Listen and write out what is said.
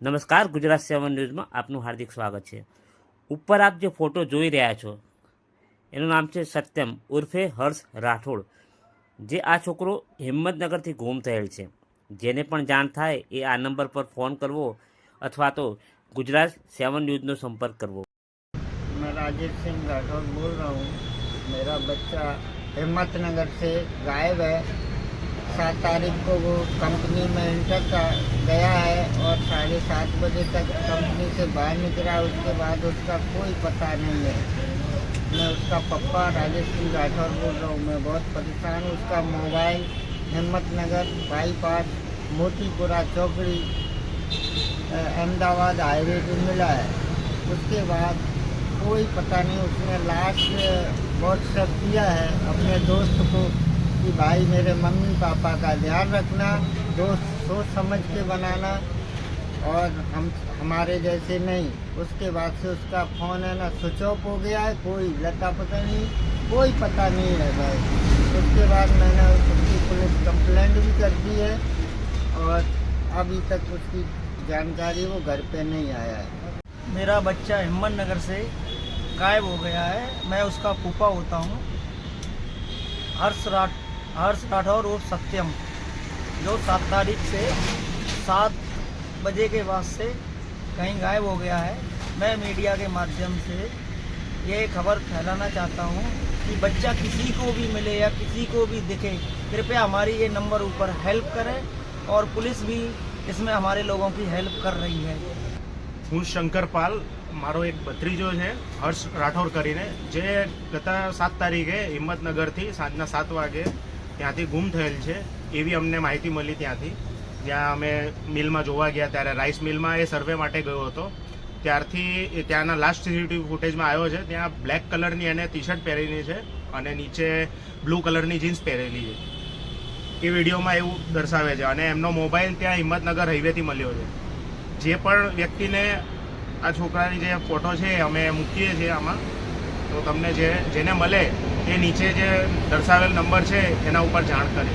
નમસ્કાર, ગુજરાત 7 ન્યૂઝમાં આપનું હાર્દિક સ્વાગત છે। ઉપર આપ જે ફોટો જોઈ રહ્યા છો એનું નામ છે સત્યમ ઉર્ફે હર્ષ રાઠોડ, જે આ છોકરો હિંમતનગરથી ગુમ થયેલ છે। જેને પણ જાણ થાય એ આ નંબર પર ફોન કરવો અથવા તો ગુજરાત 7 ન્યૂઝનો સંપર્ક કરવો। मैं राजेश सिंह राठौर बोल रहा हूँ। मेरा बच्चा हिम्मतनगर से गायब है। 7 तारीख को वो कंपनी में इंटर का गया है और 7:30 बजे तक कंपनी से बाहर निकला। उसके बाद उसका कोई पता नहीं है। मैं उसका पप्पा राजेश सिंह राठौर बोल रहा हूँ। मैं बहुत परेशान हूँ। उसका मोबाइल हिम्मतनगर बाईपास मोतीपुरा चौकड़ी अहमदाबाद हाईवे पे मिला है। उसके बाद कोई पता नहीं। उसने लास्ट व्हाट्सएप किया है अपने दोस्त को कि भाई मेरे मम्मी पापा का ध्यान रखना, दोस्त सोच समझ के बनाना और हमारे जैसे नहीं। उसके बाद से उसका फ़ोन है ना स्विच ऑफ हो गया है। कोई लता पता नहीं, कोई पता नहीं है भाई। उसके बाद मैंने उसकी पुलिस कंप्लेंट भी कर दी है और अभी तक उसकी जानकारी वो घर पे नहीं आया है। मेरा बच्चा हिम्मतनगर से गायब हो गया है। मैं उसका फूफा होता हूँ, हर्ष राठौर और सत्यम, जो 7 तारीख से 7 बजे के बाद से कहीं गायब हो गया है। मैं मीडिया के माध्यम से ये खबर फैलाना चाहता हूँ कि बच्चा किसी को भी मिले या किसी को भी दिखे, कृपया हमारी ये नंबर ऊपर हेल्प करें और पुलिस भी इसमें हमारे लोगों की हेल्प कर रही है। હું શંકર પાલ, મારો એક ભત્રીજો છે હર્ષ રાઠોડ કરીને, જે ગત 7 તારીખે હિંમતનગરથી સાંજના 7 વાગે ત્યાંથી ગુમ થયેલ છે એવી અમને માહિતી મળી। ત્યાંથી જ્યાં અમે મિલમાં જોવા ગયા ત્યારે રાઈસ મિલમાં એ સર્વે માટે ગયો હતો। ત્યારથી ત્યાંના લાસ્ટ સીસીટીવી ફૂટેજમાં આવ્યો છે। ત્યાં બ્લેક કલરની એને ટી શર્ટ પહેરેલી છે અને નીચે બ્લુ કલરની જીન્સ પહેરેલી છે। એ વિડીયોમાં એવું દર્શાવે છે અને એમનો મોબાઈલ ત્યાં હિંમતનગર હાઈવેથી મળ્યો છે। જે પણ વ્યક્તિને આ છોકરાની જે ફોટો છે અમે મૂકીએ છીએ આમાં, તો તમને જેને મળે એ નીચે જે દર્શાવેલ નંબર છે એના ઉપર જાણ કરે।